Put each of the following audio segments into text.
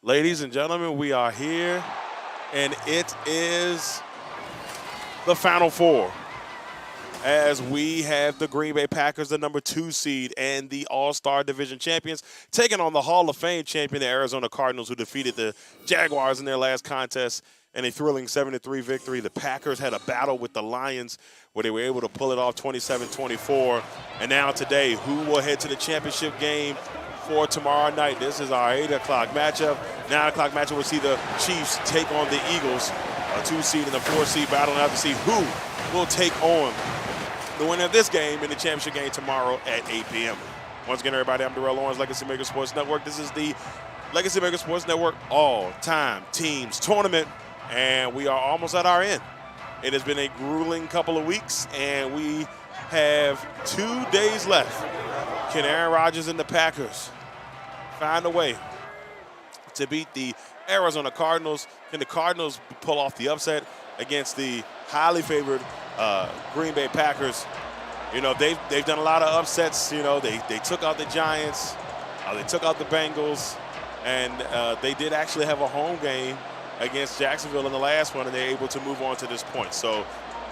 Ladies and gentlemen, we are here, and it is the Final Four. As we have the Green Bay Packers, the number 2 seed, and the All-Star Division champions, taking on the Hall of Fame champion, the Arizona Cardinals, who defeated the Jaguars in their last contest in a thrilling 7-3 victory. The Packers had a battle with the Lions where they were able to pull it off 27-24. And now today, who will head to the championship game for tomorrow night? This is our 8 o'clock matchup. 9 o'clock matchup, we'll see the Chiefs take on the Eagles, a 2 seed and a 4 seed battle. Now to see who will take on the winner of this game in the championship game tomorrow at 8 p.m. Once again, everybody, I'm Darrell Lawrence, Legacy Maker Sports Network. This is the Legacy Maker Sports Network all-time teams tournament, and we are almost at our end. It has been a grueling couple of weeks, and we have 2 days left. Can Aaron Rodgers and the Packers find a way to beat the Arizona Cardinals? Can the Cardinals pull off the upset against the highly favored Green Bay Packers? You know, they've done a lot of upsets. You know, they took out the Giants, they took out the Bengals, and they did actually have a home game against Jacksonville in the last one, and they're able to move on to this point. So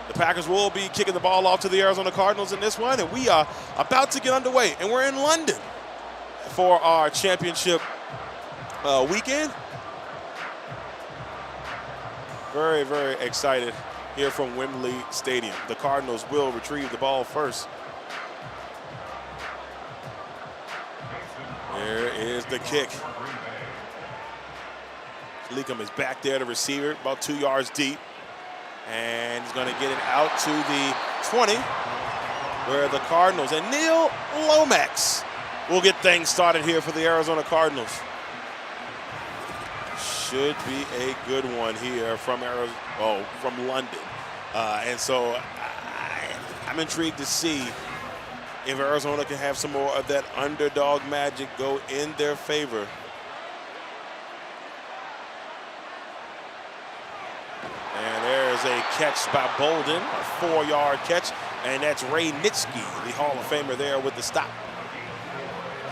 the Packers will be kicking the ball off to the Arizona Cardinals in this one, and we are about to get underway. And we're in London for our championship weekend. Very, very excited here from Wembley Stadium. The Cardinals will retrieve the ball first. There is the kick. Leakum is back there, the receiver, about 2 yards deep. And he's going to get it out to the 20, where the Cardinals and Neil Lomax will get things started here for the Arizona Cardinals. Should be a good one here from London. And so I'm intrigued to see if Arizona can have some more of that underdog magic go in their favor. And there's a catch by Bolden, a 4-yard catch, and that's Ray Nitschke, the Hall of Famer, there with the stop.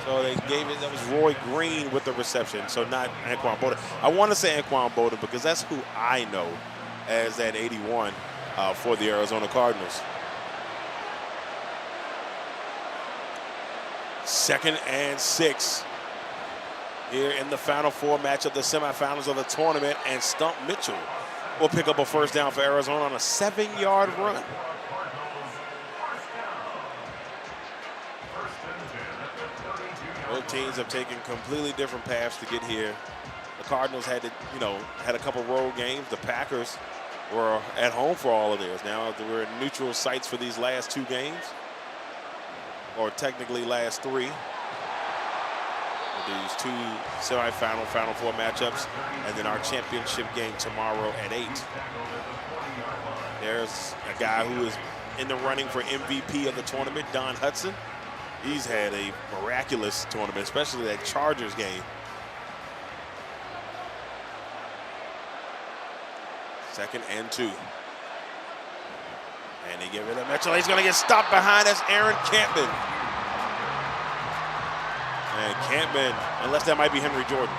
So they gave it, that was Roy Green with the reception, so not Anquan Bolden. I want to say Anquan Bolden because that's who I know as that 81 for the Arizona Cardinals. 2nd and 6 here in the Final Four matchup, the semifinals of the tournament, and Stump Mitchell will pick up a first down for Arizona on a 7-yard run. Both teams have taken completely different paths to get here. The Cardinals had a couple road games. The Packers were at home for all of theirs. Now we're in neutral sites for these last 2 games, or technically last 3. These 2 semifinal Final Four matchups, and then our championship game tomorrow at 8. There's a guy who is in the running for MVP of the tournament, Don Hudson. He's had a miraculous tournament, especially that Chargers game. 2nd and 2. And they give it to Mitchell. He's going to get stopped behind. That's Aaron Campbell. And Campbell, unless that might be Henry Jordan.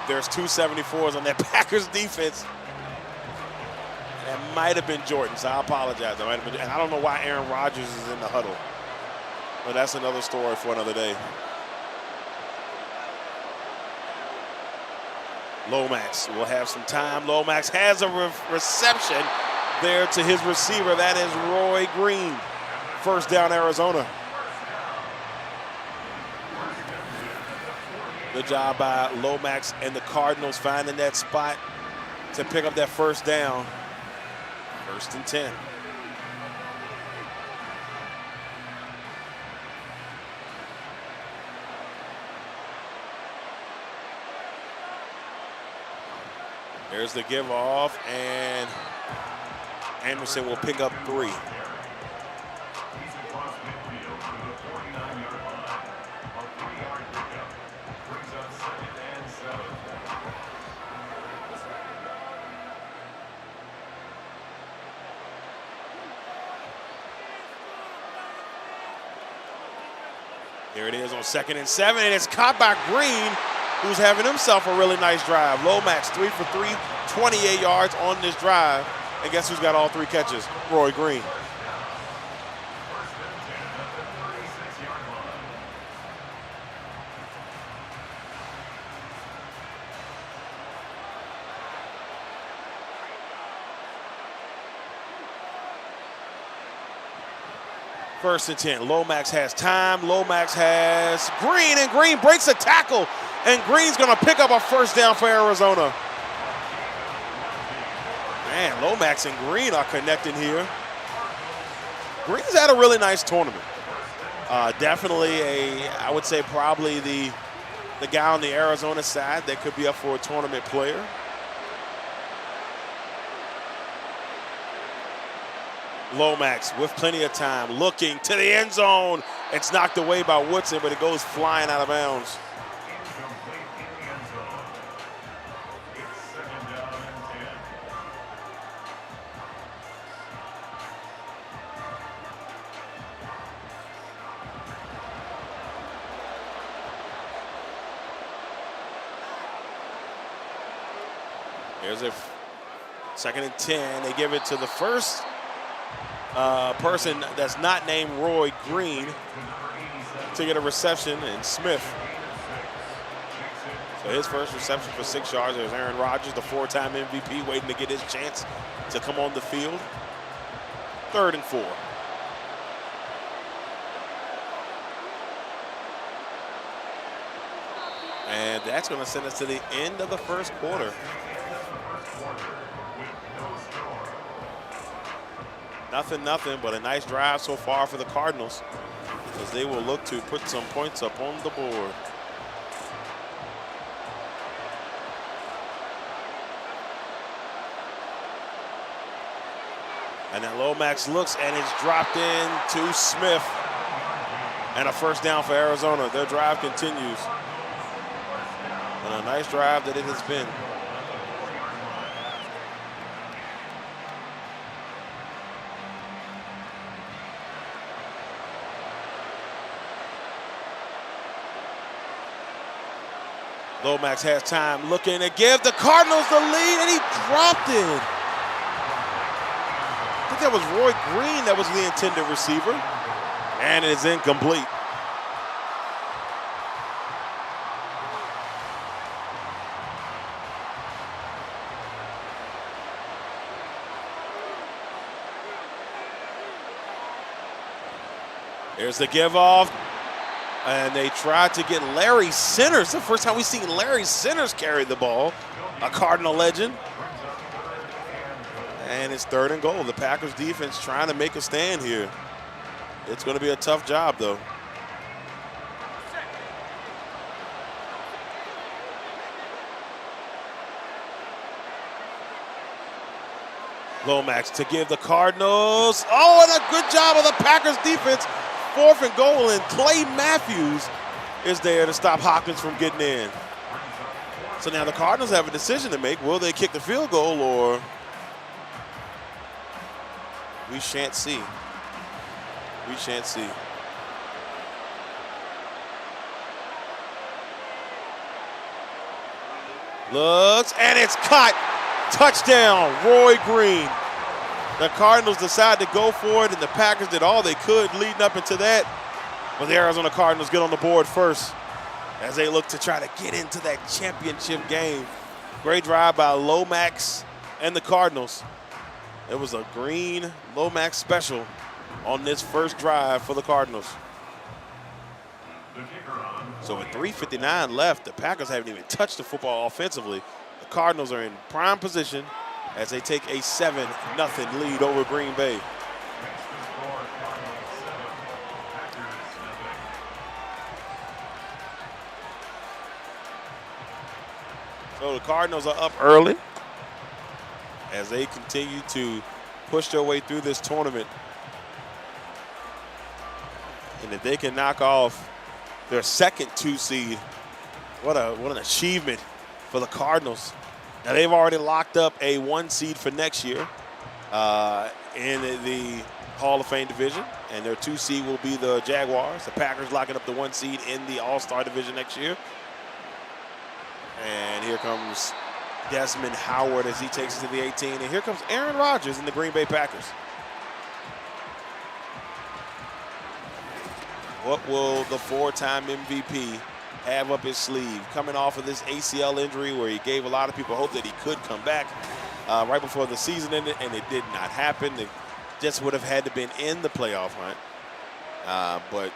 There's 2 74s on that Packers defense. That might have been Jordan, so I apologize. That might have been, and I don't know why Aaron Rodgers is in the huddle. But that's another story for another day. Lomax will have some time. Lomax has a reception there to his receiver. That is Roy Green. First down, Arizona. Good job by Lomax and the Cardinals finding that spot to pick up that first down. 1st and 10. There's the give off, and Anderson will pick up 3. Here it is on 2nd and 7, and it's caught by Green, who's having himself a really nice drive. Lomax 3 for 3, 28 yards on this drive. And guess who's got all 3 catches? Roy Green. First and 10. Lomax has time. Lomax has Green, and Green breaks a tackle. And Green's going to pick up a first down for Arizona. Man, Lomax and Green are connecting here. Green's had a really nice tournament. Definitely I would say probably the guy on the Arizona side that could be up for a tournament player. Lomax with plenty of time, looking to the end zone. It's knocked away by Woodson, but it goes flying out of bounds. Here's a second and 10. They give it to the first person that's not named Roy Green to get a reception, and Smith. So his first reception for 6 yards. There's Aaron Rodgers, the 4-time MVP, waiting to get his chance to come on the field. 3rd and 4. And that's going to send us to the end of the first quarter. Nothing, but a nice drive so far for the Cardinals, as they will look to put some points up on the board. And then Lomax looks, and it's dropped in to Smith. And a first down for Arizona. Their drive continues. And a nice drive that it has been. Lomax has time, looking to give the Cardinals the lead, and he dropped it. I think that was Roy Green that was the intended receiver, and it's incomplete. Here's the give off. And they tried to get Larry Centers. The first time we've seen Larry Centers carry the ball, a Cardinal legend. And it's 3rd and goal. The Packers defense trying to make a stand here. It's going to be a tough job, though. Lomax to give the Cardinals. Oh, and a good job of the Packers defense. 4th and goal, and Clay Matthews is there to stop Hopkins from getting in. So now the Cardinals have a decision to make. Will they kick the field goal, or we shan't see. We shan't see. Looks, and it's caught. Touchdown, Roy Green. The Cardinals decide to go for it, and the Packers did all they could leading up into that. But the Arizona Cardinals get on the board first as they look to try to get into that championship game. Great drive by Lomax and the Cardinals. It was a Green Lomax special on this first drive for the Cardinals. So with 3:59 left, the Packers haven't even touched the football offensively. The Cardinals are in prime position as they take a 7-0 lead over Green Bay. So the Cardinals are up early as they continue to push their way through this tournament. And if they can knock off their second 2 seed, what an achievement for the Cardinals. Now, they've already locked up a 1 seed for next year in the Hall of Fame division, and their 2 seed will be the Jaguars. The Packers locking up the 1 seed in the All-Star division next year. And here comes Desmond Howard as he takes it to the 18. And here comes Aaron Rodgers in the Green Bay Packers. What will the 4-time MVP have up his sleeve? Coming off of this ACL injury where he gave a lot of people hope that he could come back right before the season ended, and it did not happen. They just would have had to been in the playoff hunt, but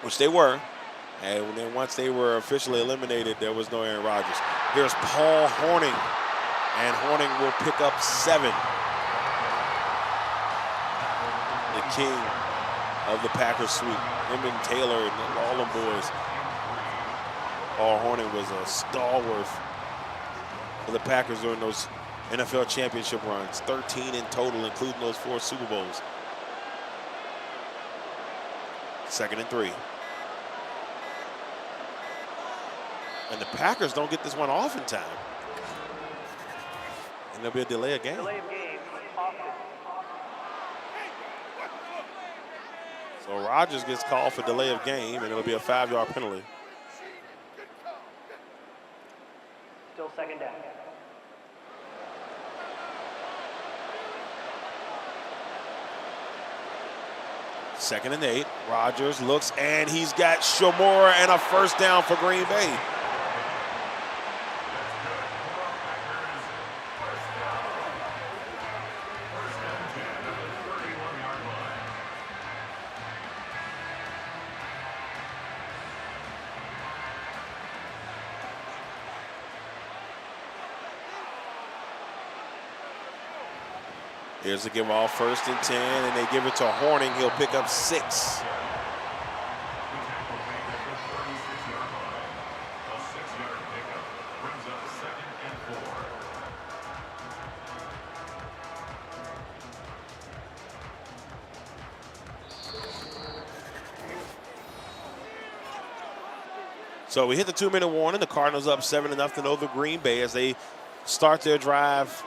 which they were. And then once they were officially eliminated, there was no Aaron Rodgers. Here's Paul Hornung, and Hornung will pick up 7. The king of the Packers sweep. Him and Taylor and all them boys. Paul Hornung was a stalwart for the Packers during those NFL championship runs. 13 in total, including those 4 Super Bowls. 2nd and 3. And the Packers don't get this one off in time. And there'll be a delay of game. So Rodgers gets called for delay of game, and it'll be a 5-yard penalty. Still 2nd down. Second and 8. Rodgers looks, and he's got Shomura and a 1st down for Green Bay. Here's the give off, 1st and 10, and they give it to Hornung. He'll pick up 6. So we hit the 2-minute warning. The Cardinals up 7-0 over Green Bay as they start their drive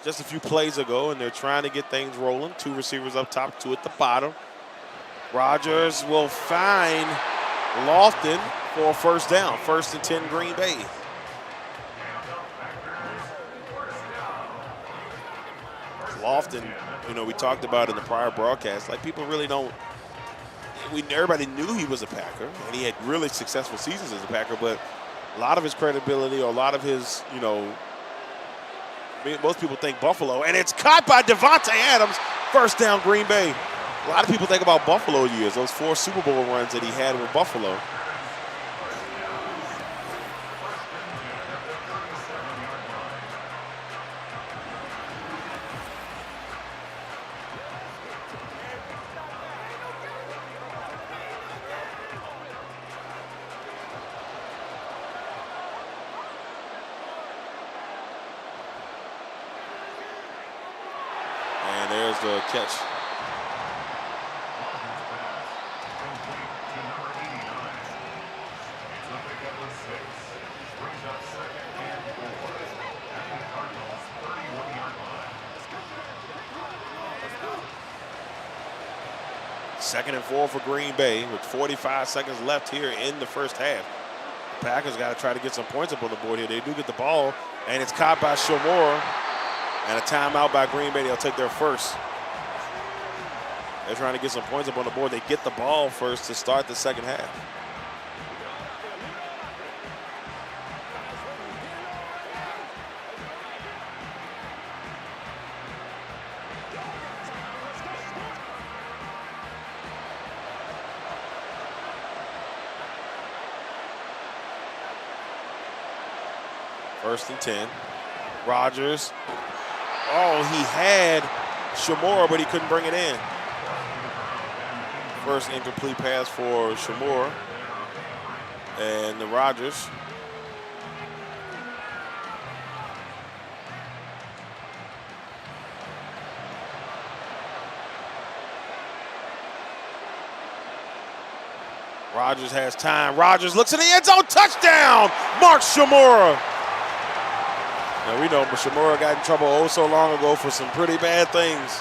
just a few plays ago, and they're trying to get things rolling. 2 receivers up top, 2 at the bottom. Rodgers will find Lofton for a 1st down. 1st and 10 Green Bay. Lofton, you know, we talked about in the prior broadcast, like people really don't, everybody knew he was a Packer, and he had really successful seasons as a Packer, but a lot of his credibility or a lot of his, you know, most people think Buffalo, and it's caught by Devontae Adams. 1st down, Green Bay. A lot of people think about Buffalo years, those 4 Super Bowl runs that he had with Buffalo. There's the catch. Second and 4 for Green Bay with 45 seconds left here in the 1st half. The Packers got to try to get some points up on the board here. They do get the ball, and it's caught by Shomura. And a timeout by Green Bay. They'll take their 1st. They're trying to get some points up on the board. They get the ball first to start the 2nd half. First and 10. Rodgers. Oh, he had Shomura, but he couldn't bring it in. First incomplete pass for Shomura. And the Rodgers. Rodgers has time. Rodgers looks in the end zone. Touchdown! Mark Shomura. Now we know Shomura got in trouble oh so long ago for some pretty bad things.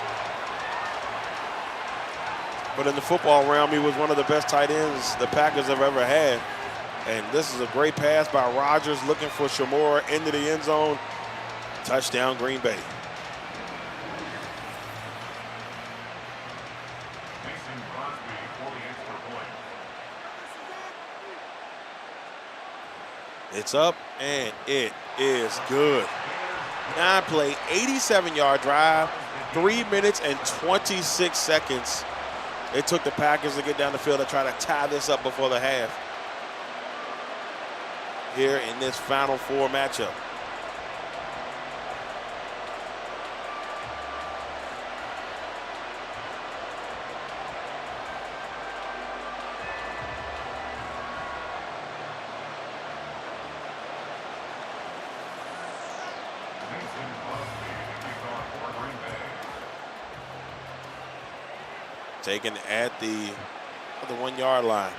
But in the football realm, he was one of the best tight ends the Packers have ever had. And this is a great pass by Rodgers looking for Shamora into the end zone. Touchdown, Green Bay. It's up, and it is good. 9-play, 87-yard drive, 3 minutes and 26 seconds. It took the Packers to get down the field to try to tie this up before the half here in this Final Four matchup. Taken at the 1-yard line.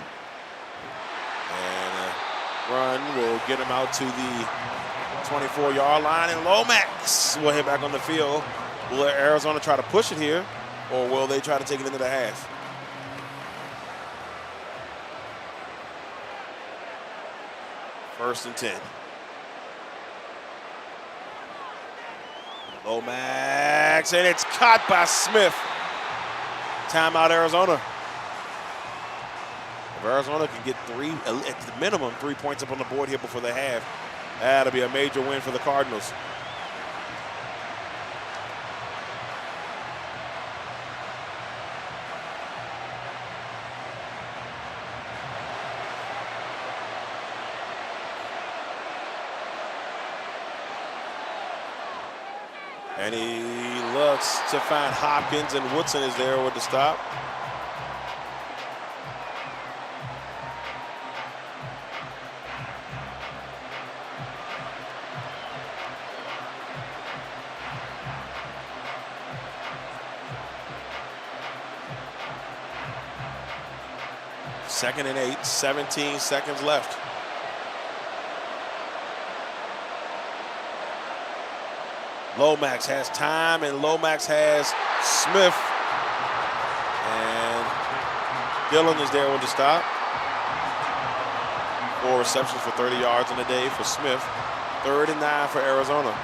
And a run will get him out to the 24-yard line, and Lomax will hit back on the field. Will Arizona try to push it here, or will they try to take it into the half? First and 10. Lomax, and it's caught by Smith. Timeout, Arizona. If Arizona can get at the minimum 3 points up on the board here before the half, that'll be a major win for the Cardinals. And he looks to find Hopkins, and Woodson is there with the stop. Second and 8, 17 seconds left. Lomax has time, and Lomax has Smith. And Dillon is there with the stop. 4 receptions for 30 yards in the day for Smith. 3rd and 9 for Arizona.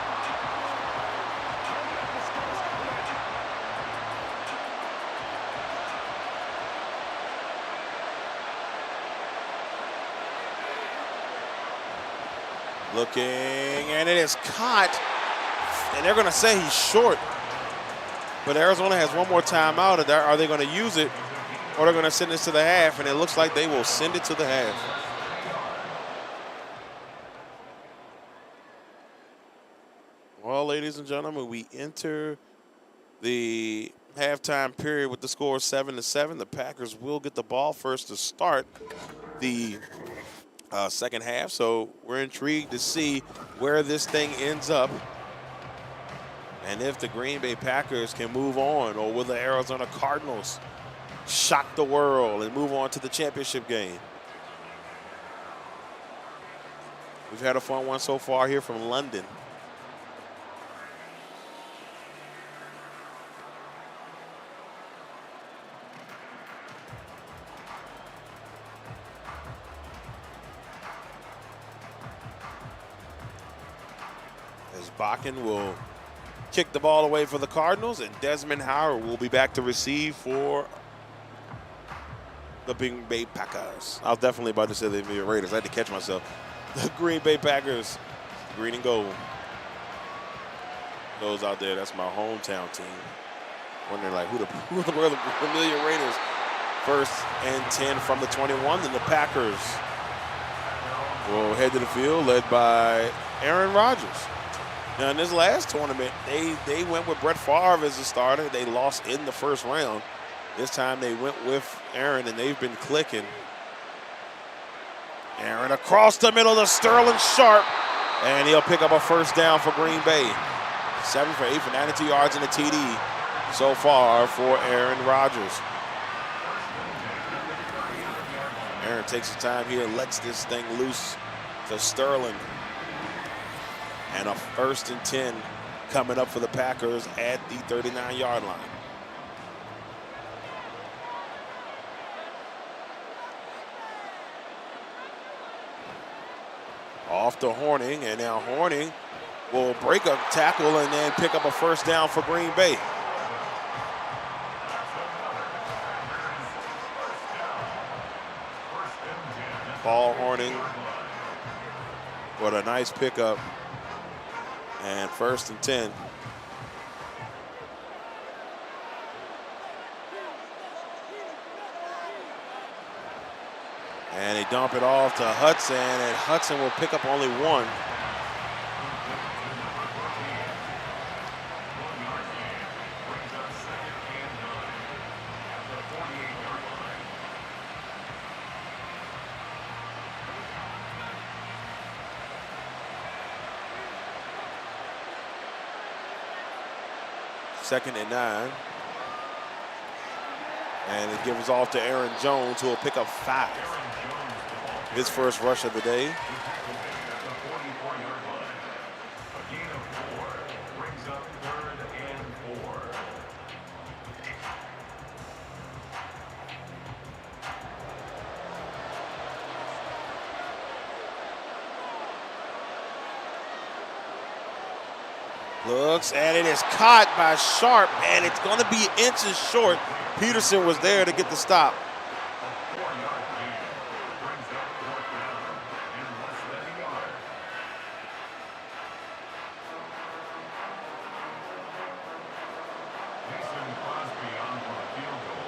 Looking, and it is caught. And they're going to say he's short. But Arizona has one more timeout. Are they going to use it, or they're going to send this to the half? And it looks like they will send it to the half. Well, ladies and gentlemen, we enter the halftime period with the score 7-7. The Packers will get the ball first to start the second half. So we're intrigued to see where this thing ends up. And if the Green Bay Packers can move on, or will the Arizona Cardinals shock the world and move on to the championship game? We've had a fun one so far here from London. As Bakken will kick the ball away for the Cardinals, and Desmond Howard will be back to receive for the Green Bay Packers. I was definitely about to say the Raiders. I had to catch myself. The Green Bay Packers, green and gold. Those out there, that's my hometown team. Wondering like who the familiar Raiders. 1st and 10 from the 21. Then the Packers will head to the field, led by Aaron Rodgers. Now, in this last tournament, they went with Brett Favre as a starter. They lost in the first round. This time they went with Aaron, and they've been clicking. Aaron across the middle to Sterling Sharp, and he'll pick up a first down for Green Bay. 7 for 8 for 92 yards and a TD so far for Aaron Rodgers. Aaron takes his time here, lets this thing loose to Sterling. And a 1st and 10 coming up for the Packers at the 39-yard line. Off to Horning, and now Horning will break a tackle and then pick up a first down for Green Bay. Paul Horning with a nice pickup, and 1st and 10. And they dump it off to Hudson, and Hudson will pick up only 1. Second and 9. And it gives off to Aaron Jones, who will pick up 5. His first rush of the day. Looks, and it is caught by Sharp, and it's going to be inches short. Peterson was there to get the stop.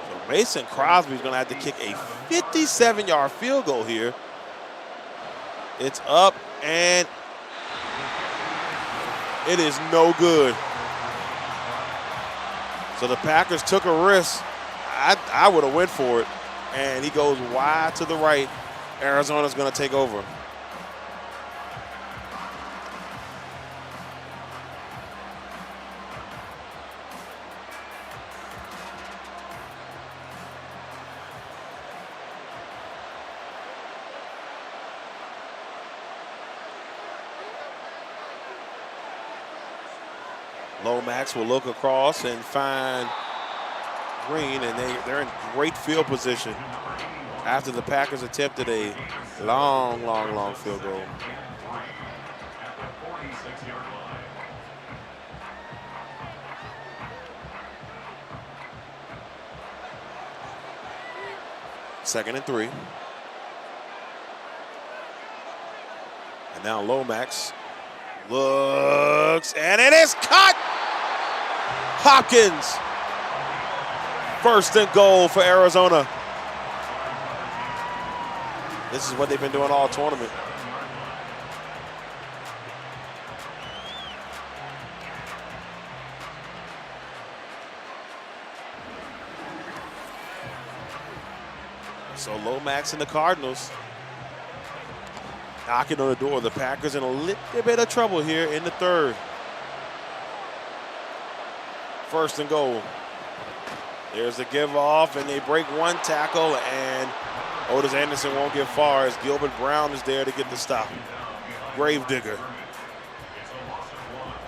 So Mason Crosby's going to have to kick a 57-yard field goal here. It's up, and it is no good. So the Packers took a risk. I would have went for it. And he goes wide to the right. Arizona's going to take over. Lomax will look across and find Green, and they're in great field position after the Packers attempted a long field goal. Second and 3. And now Lomax looks, and it is caught. Hopkins. 1st and goal for Arizona. This is what they've been doing all tournament. So Lomax and the Cardinals knocking on the door. The Packers in a little bit of trouble here in the 3rd. 1st and goal. There's the give off, and they break 1 tackle, and Otis Anderson won't get far as Gilbert Brown is there to get the stop. Gravedigger.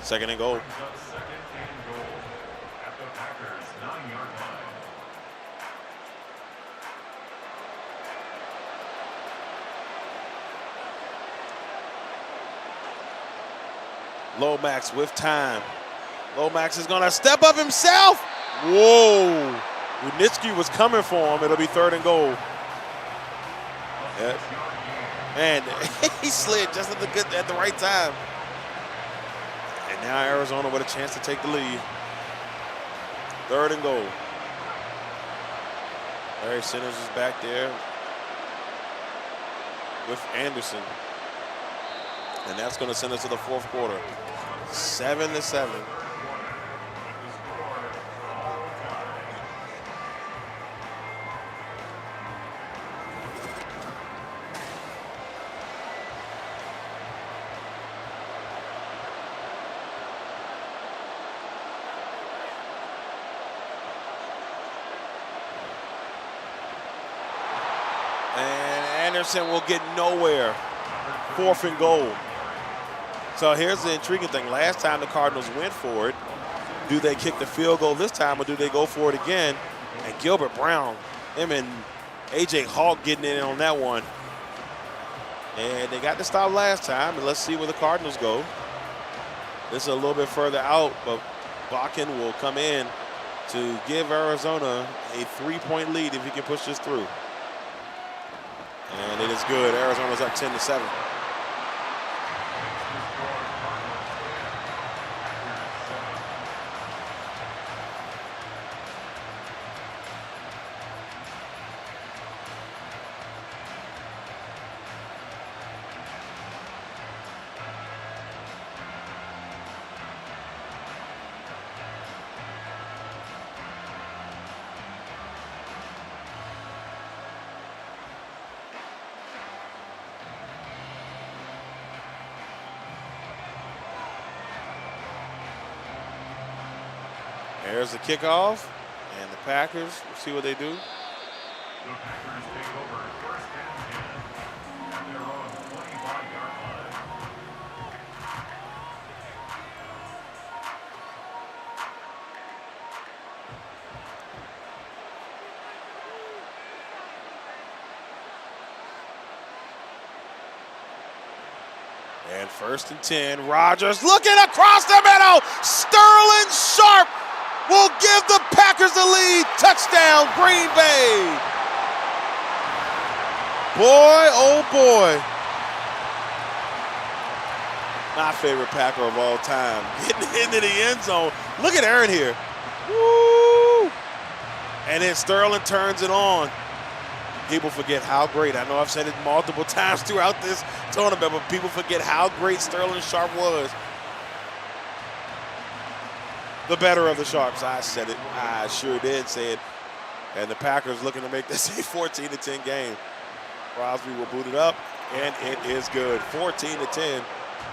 2nd and goal. Lomax with time. Lomax is going to step up himself. Whoa. Unitsky was coming for him. It'll be 3rd and goal. Yeah. And he slid just at the right time. And now Arizona with a chance to take the lead. 3rd and goal. Larry Sanders is back there with Anderson. And that's going to send us to the 4th quarter. 7-7. And Anderson will get nowhere. 4th and goal. So here's the intriguing thing. Last time the Cardinals went for it, do they kick the field goal this time or do they go for it again? And Gilbert Brown, him and A.J. Hawk getting in on that one. And they got the stop last time, and let's see where the Cardinals go. This is a little bit further out, but Bakken will come in to give Arizona a 3-point lead if he can push this through. And it is good. Arizona's up 10-7. There's the kickoff, and the Packers, we'll see what they do. The Packers take over first and 10 at their own 25-yard line. And first and 10, Rodgers looking across the middle. Sterling Sharp will give the Packers the lead. Touchdown, Green Bay. Boy, oh boy. My favorite Packer of all time. Getting into the end zone. Look at Aaron here. Woo! And then Sterling turns it on. People forget how great, I know I've said it multiple times throughout this tournament, but people forget how great Sterling Sharp was. The better of the Sharps. I said it. I sure did say it. And the Packers looking to make this a 14-10 game. Crosby will boot it up, and it is good. 14-10.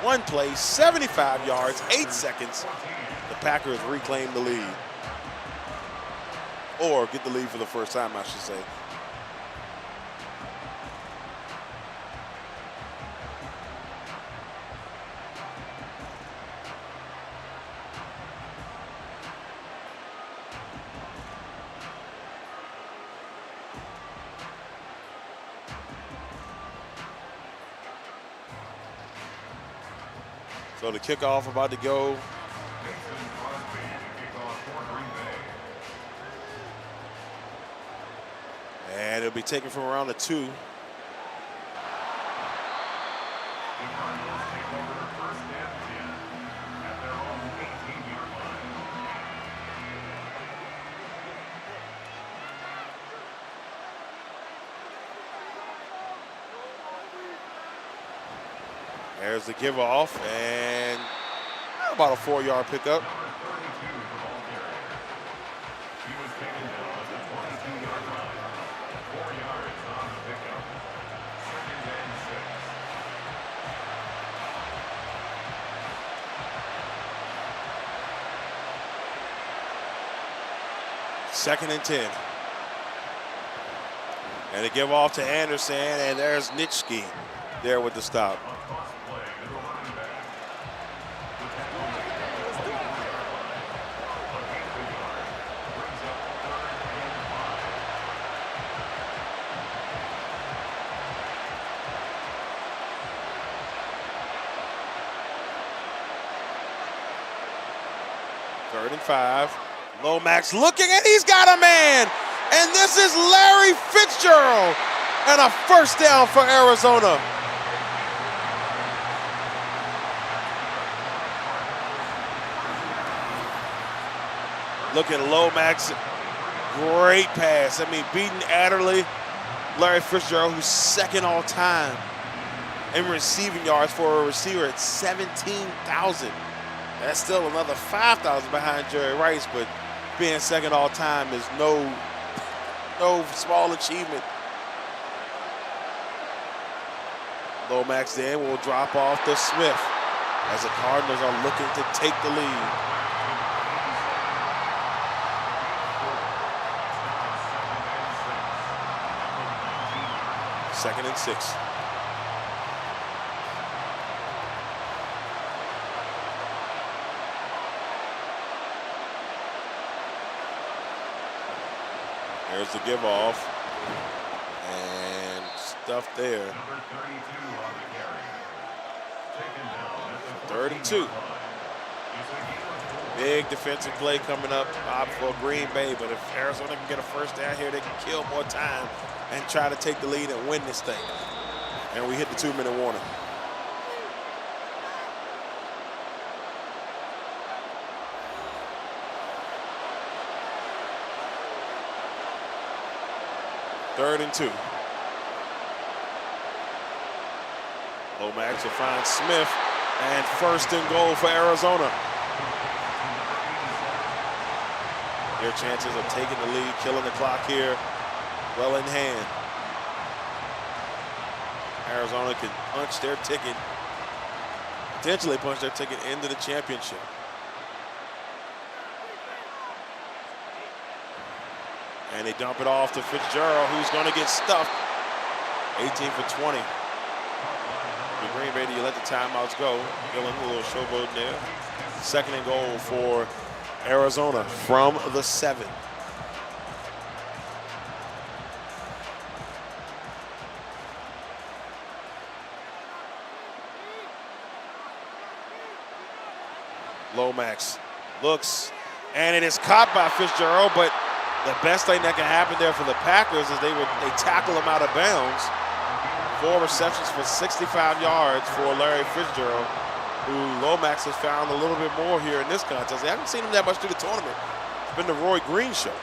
One play, 75 yards, 8 seconds. The Packers reclaim the lead. Or get the lead for the first time, I should say. So the kickoff about to go. Mason Crosby to kick off for Green Bay. And it'll be taken from around the 2. The Cardinals take over first and 10 at their own 18-yard line. There's the give off, and about a 4-yard pickup. Number 32, the ball carrier. He was taken down at the 22-yard line. 4 yards on the pickup. Second and 6. Second and 10. And a give off to Anderson, and there's Nitschke there with the stop. A toss play to the running back. The tackle made at the 34-yard line. A gain of a yard. Brings up 3rd and 5. Third and 5. Lomax looking, and he's got a man. And this is Larry Fitzgerald. And a first down for Arizona. Look at Lomax. Great pass. I mean, beating Adderley. Larry Fitzgerald, who's second all time in receiving yards for a receiver at 17,000. That's still another 5,000 behind Jerry Rice, but being second all time is no small achievement. Lomax then will drop off to Smith as the Cardinals are looking to take the lead. Second and 6. There's the give off and stuff there. Number 32 on the 3rd and 2. Big defensive play coming up for Green Bay, but if Arizona can get a first down here, they can kill more time and try to take the lead and win this thing. And we hit the 2-minute warning. Third and 2. Lomax will find Smith, and 1st and goal for Arizona. Their chances of taking the lead, killing the clock here, well in hand. Arizona can punch their ticket, potentially punch their ticket into the championship. And they dump it off to Fitzgerald, who's going to get stuffed. 18 for 20. The Green Bay, you let the timeouts go. Gillen, a little showboat there. 2nd and goal for Arizona from the 7. Lomax looks, and it is caught by Fitzgerald, but the best thing that can happen there for the Packers is they tackle him out of bounds. 4 receptions for 65 yards for Larry Fitzgerald, who Lomax has found a little bit more here in this contest. I haven't seen him that much through the tournament. It's been the Roy Green show.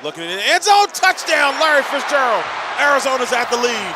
Looking in the end zone, touchdown, Larry Fitzgerald. Arizona's at the lead.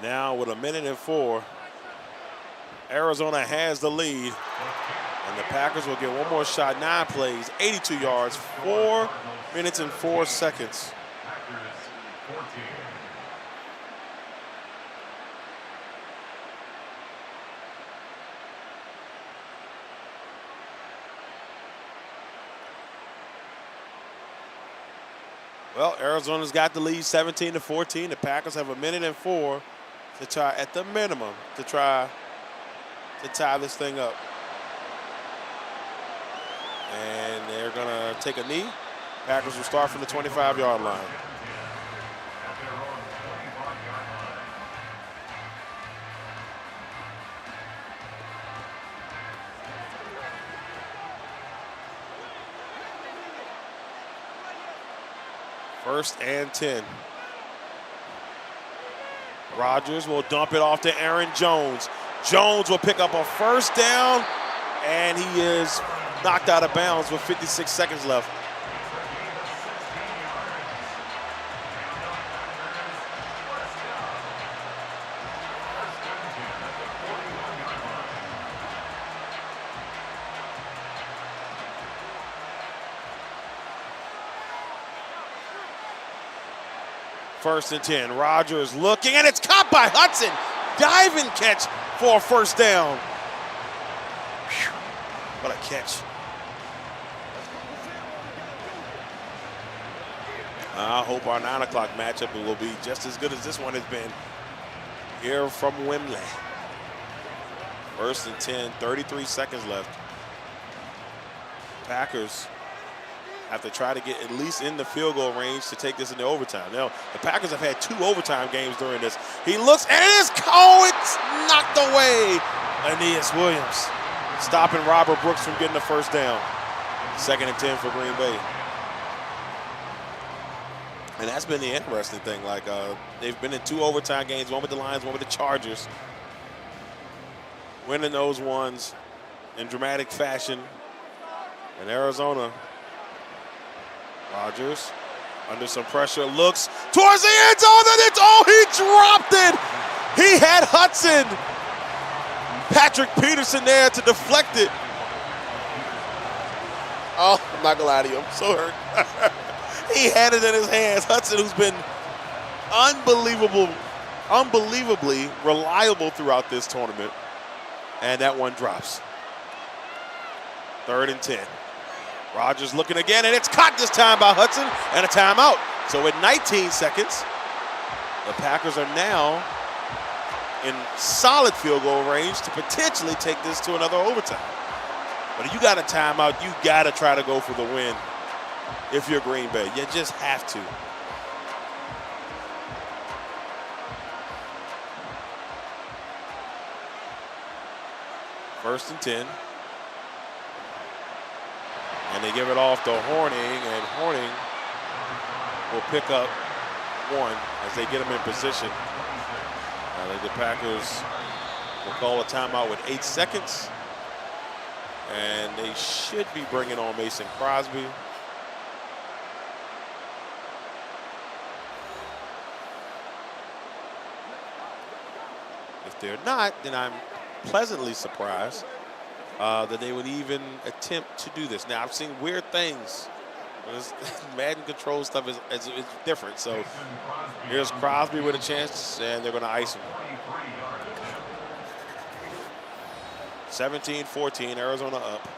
Now with 1:04, Arizona has the lead, and the Packers will get one more shot. 9 plays, 82 yards, 4 minutes and 4 seconds. Well, Arizona's got the lead 17-14. The Packers have 1:04 to try, at the minimum, to try to tie this thing up. And they're going to take a knee. Packers will start from the 25-yard line. First and 10. Rodgers will dump it off to Aaron Jones. Jones will pick up a first down, and he is knocked out of bounds with 56 seconds left. First and 10. Rodgers looking, and it's caught by Hudson. Diving catch for a first down. Whew, what a catch. I hope our 9 o'clock matchup will be just as good as this one has been here from Wembley. First and 10, 33 seconds left. Packers have to try to get at least in the field goal range to take this into overtime. Now, the Packers have had 2 overtime games during this. He looks, and it is, it's knocked away. Aeneas Williams stopping Robert Brooks from getting the first down. 2nd and 10 for Green Bay. And that's been the interesting thing. They've been in 2 overtime games, one with the Lions, one with the Chargers. Winning those ones in dramatic fashion. And Arizona, Rodgers, under some pressure, looks towards the end zone, and he dropped it. He had Hudson. Patrick Peterson there to deflect it. Oh, I'm not gonna lie to you. I'm so hurt. He had it in his hands. Hudson, who's been unbelievably reliable throughout this tournament. And that one drops. 3rd and 10. Rodgers looking again, and it's caught this time by Hudson, and a timeout. So at 19 seconds, the Packers are now in solid field goal range to potentially take this to another overtime. But if you got a timeout, you got to try to go for the win if you're Green Bay. You just have to. First and 10. And they give it off to Horning, and Horning will pick up 1 as they get him in position. I think the Packers will call a timeout with 8 seconds. And they should be bringing on Mason Crosby. If they're not, then I'm pleasantly surprised that they would even attempt to do this. Now, I've seen weird things. Madden control stuff is different. So here's Crosby with a chance, and they're going to ice him. 17-14, Arizona up.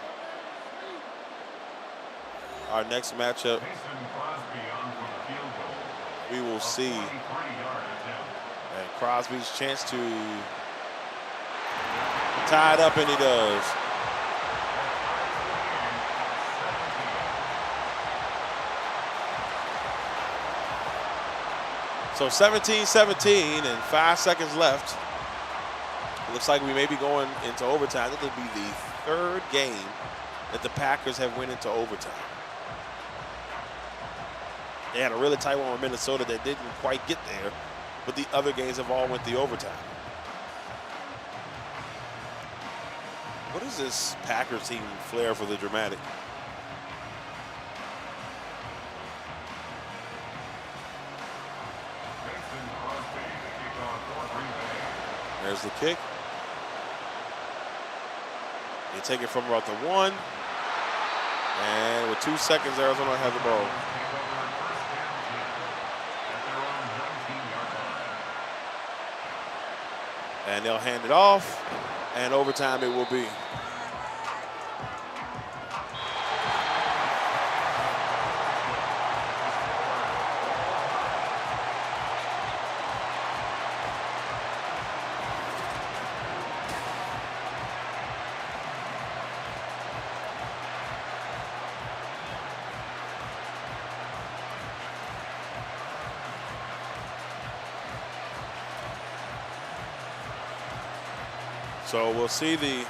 Our next matchup, we will see. And Crosby's chance to tie it up, and he does. So 17-17 and 5 seconds left. It looks like we may be going into overtime. This will be the 3rd game that the Packers have went into overtime. They had a really tight one with Minnesota that didn't quite get there, but the other games have all went the overtime. What is this Packers team flair for the dramatic? There's the kick. They take it from about the 1. And with 2 seconds, Arizona has the ball. And they'll hand it off, and overtime it will be. So we'll see the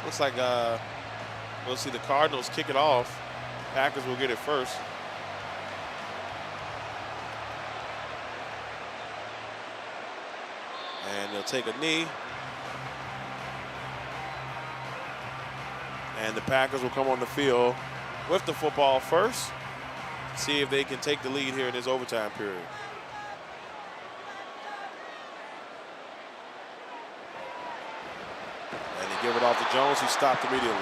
looks like we'll see the Cardinals kick it off. Packers will get it first. And they'll take a knee. And the Packers will come on the field with the football first. See if they can take the lead here in this overtime period. And they give it off to Jones, who stopped immediately.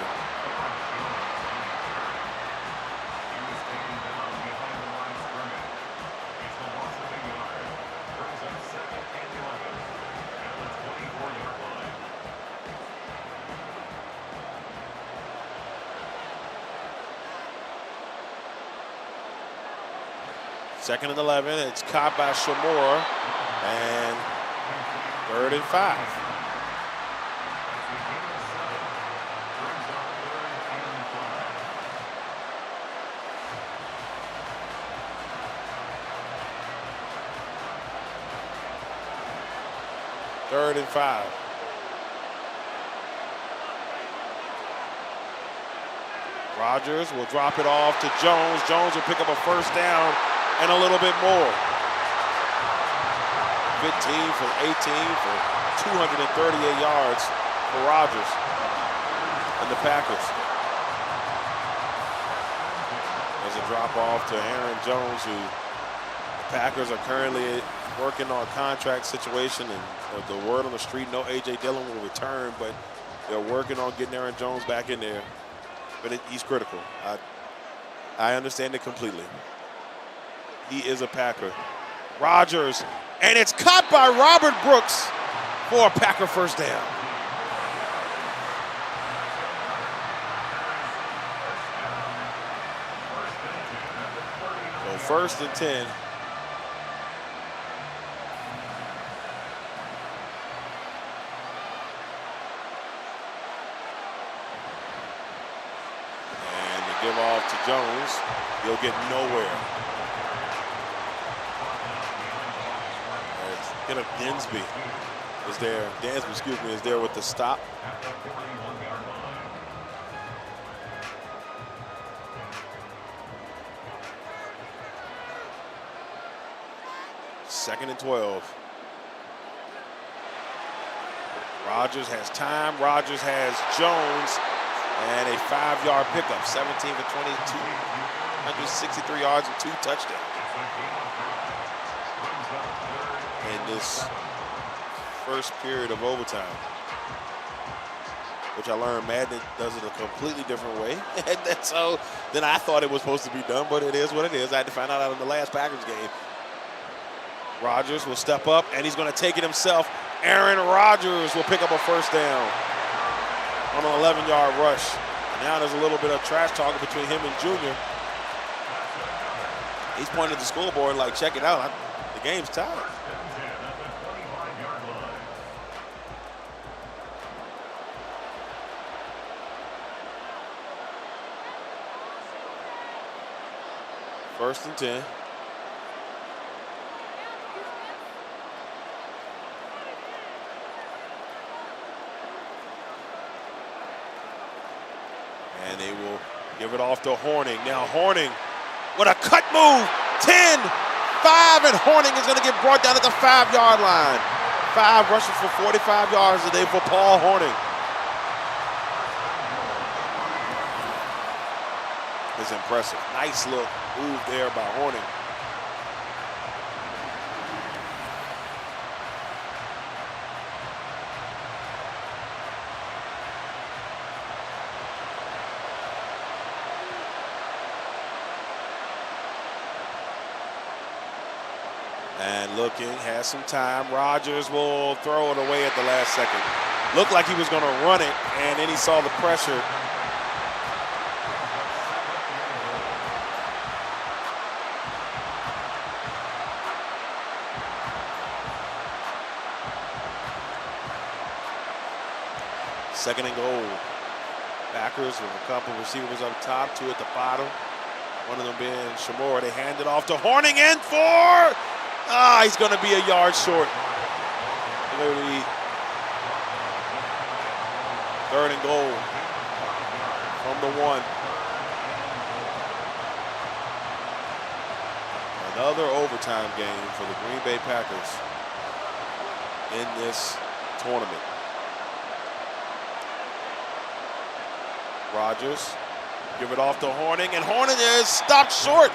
Second and 11, it's caught by Shamor, and 3rd and 5. Third and 5. Rodgers will drop it off to Jones. Jones will pick up a first down and a little bit more. 15 for 18 for 238 yards for Rodgers and the Packers. As There's a drop off to Aaron Jones, who the Packers are currently working on a contract situation, and the word on the street, no A.J. Dillon will return, but they're working on getting Aaron Jones back in there. But he's critical. I understand it completely. He is a Packer. Rodgers, and it's caught by Robert Brooks for a Packer first down. So 1st and 10. Give off to Jones. He'll get nowhere. Get up. Dansby is there. Dansby, excuse me, is there with the stop. Second and 12. Rodgers has time. Rodgers has Jones. And a 5-yard pickup, 17 for 22, 163 yards and 2 touchdowns. In this first period of overtime, which I learned Madden does it a completely different way. And so then I thought it was supposed to be done, but it is what it is. I had to find out in the last Packers game. Rodgers will step up, and he's going to take it himself. Aaron Rodgers will pick up a first down on an 11-yard rush. And now there's a little bit of trash talking between him and Junior. He's pointing at the scoreboard like, check it out. The game's tied. First and 10. And they will give it off to Horning. Now Horning with a cut move. 10, 5, and Horning is going to get brought down at the 5-yard line. 5 rushes for 45 yards today for Paul Horning. It's impressive. Nice little move there by Horning. And looking, has some time. Rodgers will throw it away at the last second. Looked like he was going to run it, and then he saw the pressure. Second and goal. Packers with a couple receivers up top, 2 at the bottom. One of them being Shamor. They hand it off to Horning and 4. He's going to be a yard short. Literally 3rd and goal from the 1. Another overtime game for the Green Bay Packers in this tournament. Rodgers give it off to Horning, and Horning is stopped short.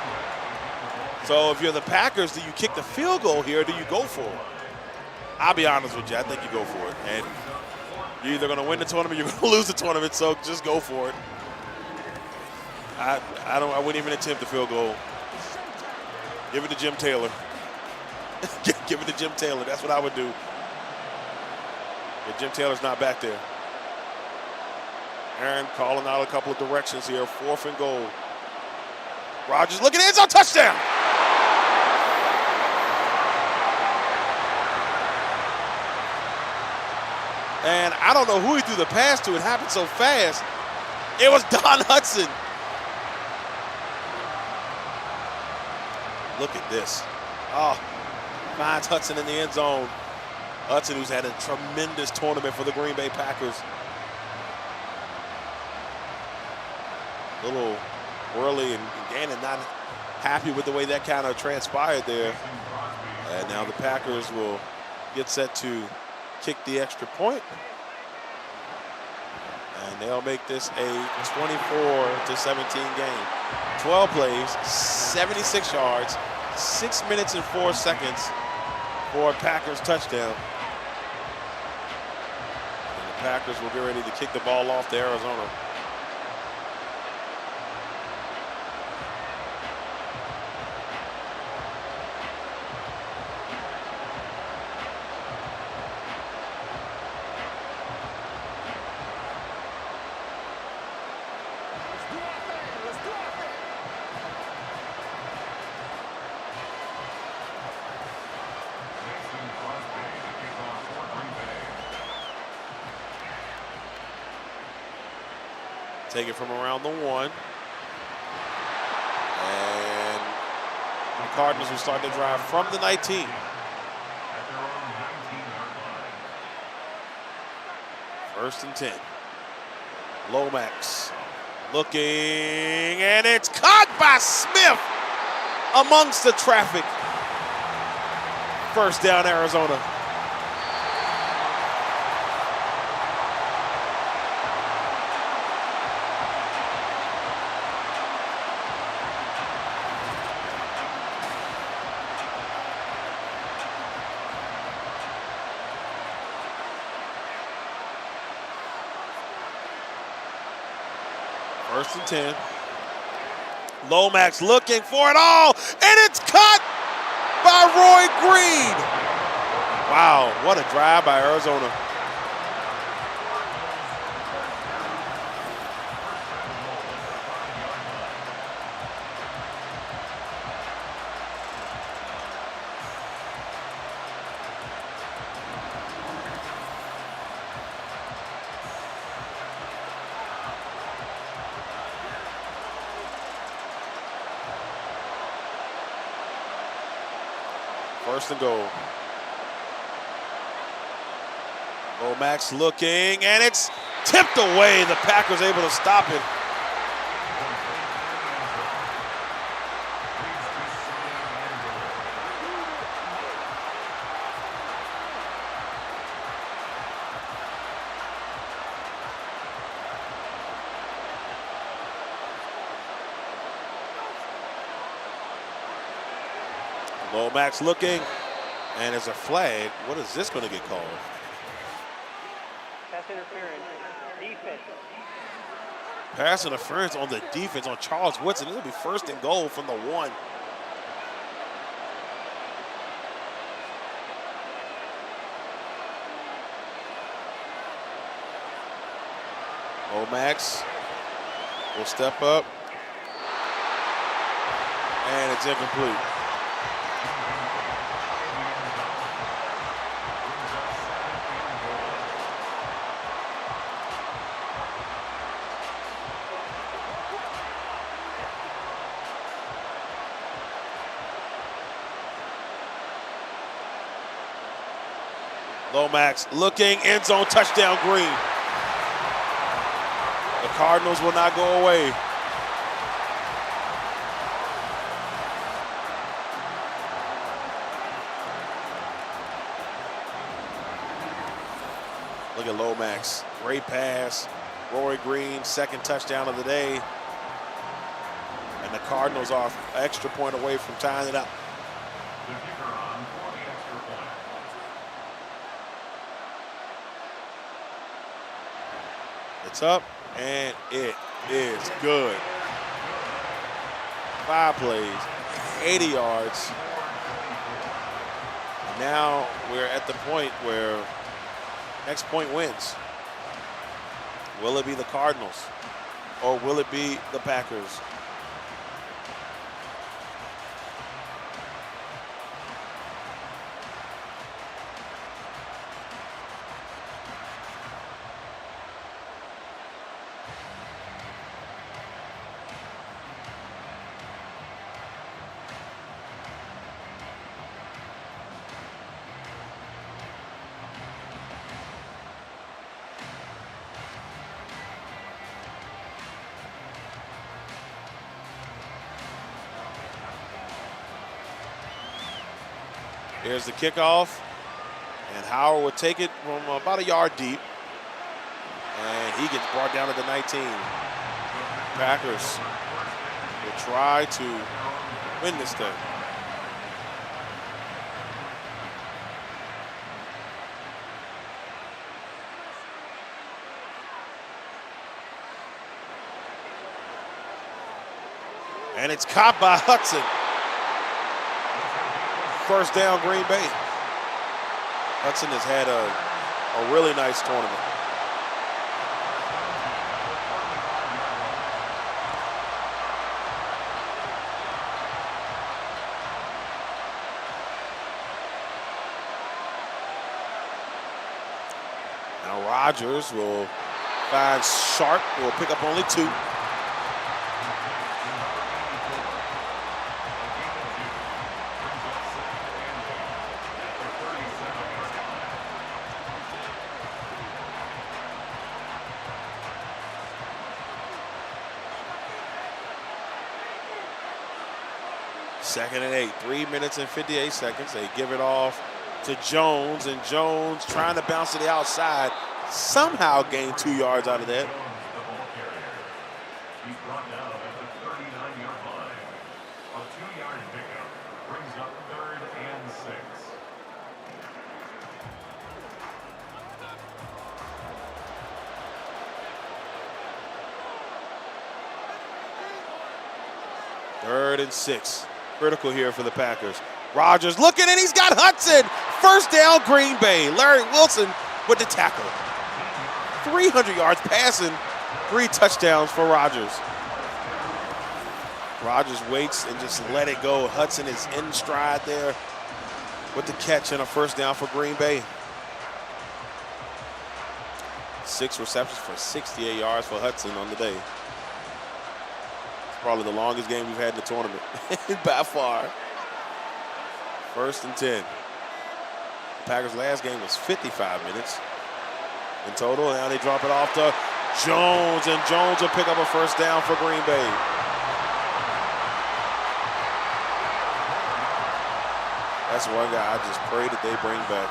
So if you're the Packers, do you kick the field goal here or do you go for it? I'll be honest with you, I think you go for it. And you're either going to win the tournament or you're going to lose the tournament, so just go for it. I wouldn't even attempt the field goal. Give it to Jim Taylor. Give it to Jim Taylor. That's what I would do. But Jim Taylor's not back there. Aaron calling out a couple of directions here. 4th and goal. Rodgers looking at it. It's a touchdown. And I don't know who he threw the pass to. It happened so fast. It was Don Hudson. Look at this. Finds Hudson in the end zone. Hudson, who's had a tremendous tournament for the Green Bay Packers. A little Worley and Gannon not happy with the way that kind of transpired there. And now the Packers will get set to kick the extra point. And they'll make this a 24-17 game. 12 plays, 76 yards, 6 minutes and 4 seconds for a Packers touchdown. And the Packers will get ready to kick the ball off to Arizona. Take it from around the 1. And the Cardinals will start the drive from the 19. First and 10. Lomax looking, and it's caught by Smith amongst the traffic. First down, Arizona. First and 10. Lomax looking for it all, and it's caught by Roy Green. Wow, what a drive by Arizona. First and goal. Lomax looking, and it's tipped away. The Packers able to stop it. Lomax looking, and there's a flag. What is this going to get called? Pass interference. Defense. Pass interference on the defense on Charles Woodson. This will be first and goal from the 1. Lomax will step up, and it's incomplete. Lomax looking, end zone, touchdown, Green. The Cardinals will not go away. Look at Lomax, great pass. Roy Green, second touchdown of the day. And the Cardinals are an extra point away from tying it up. The kicker on for the extra point. It's up, and it is good. 5 plays, 80 yards. And now we're at the point where next point wins. Will it be the Cardinals, or will it be the Packers? Here's the kickoff, and Howard will take it from about a yard deep. And he gets brought down at the 19. Packers will try to win this thing. And it's caught by Hudson. First down, Green Bay. Hudson has had a really nice tournament. Now Rodgers will find Sharp, who will pick up only 2. Second and 8, 3 minutes and 58 seconds. They give it off to Jones, and Jones trying to bounce to the outside. Somehow gained 2 yards out of that. He's brought down at the 39-yard line. A 2-yard pickup brings up 3rd and 6. Third and 6. Critical here for the Packers. Rodgers looking, and he's got Hudson. First down, Green Bay. Larry Wilson with the tackle. 300 yards passing, 3 touchdowns for Rodgers. Rodgers waits and just let it go. Hudson is in stride there with the catch and a first down for Green Bay. 6 receptions for 68 yards for Hudson on the day. Probably the longest game we've had in the tournament by far. 1st and 10. The Packers' last game was 55 minutes in total. Now they drop it off to Jones, and Jones will pick up a first down for Green Bay. That's one guy I just pray that they bring back.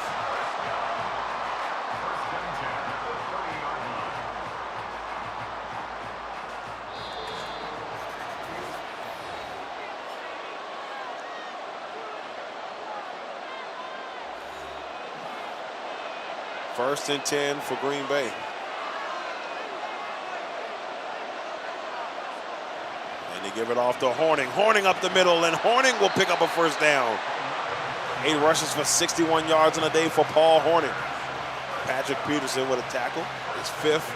First and 10 for Green Bay. And they give it off to Horning. Horning up the middle, and Horning will pick up a first down. 8 rushes for 61 yards on a day for Paul Horning. Patrick Peterson with a tackle, his 5th.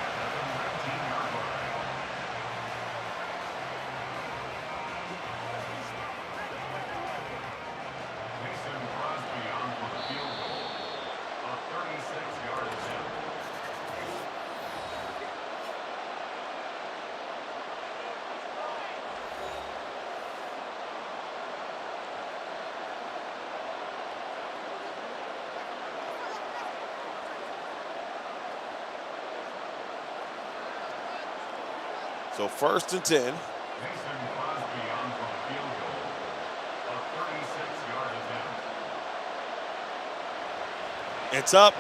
So 1st and 10. Mason Crosby on for the field goal. A 36-yard attempt. It's up.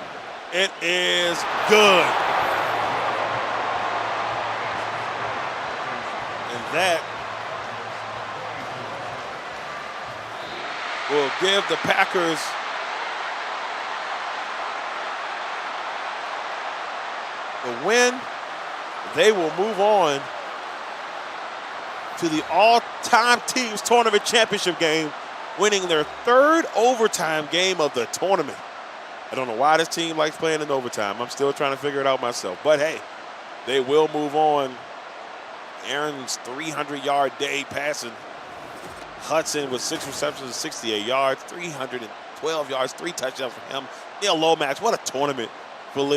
It is good. And that will give the Packers the win. They will move on to the all-time teams tournament championship game, winning their 3rd overtime game of the tournament. I don't know why this team likes playing in overtime. I'm still trying to figure it out myself. But hey, they will move on. Aaron's 300-yard day passing. Hudson with 6 receptions and 68 yards, 312 yards, 3 touchdowns for him. Neil Lomax, what a tournament for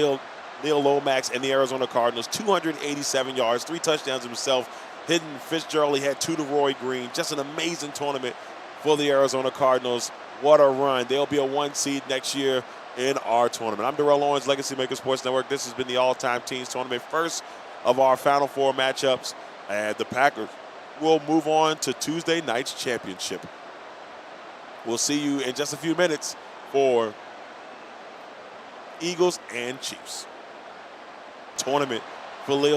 Neil Lomax and the Arizona Cardinals. 287 yards, 3 touchdowns himself. Hidden Fitzgerald, he had 2 to Roy Green. Just an amazing tournament for the Arizona Cardinals. What a run. They'll be a 1 seed next year in our tournament. I'm Darrell Owens, Legacy Maker Sports Network. This has been the all-time teams tournament, first of our Final Four matchups. And the Packers will move on to Tuesday night's championship. We'll see you in just a few minutes for Eagles and Chiefs. tournament for Leo.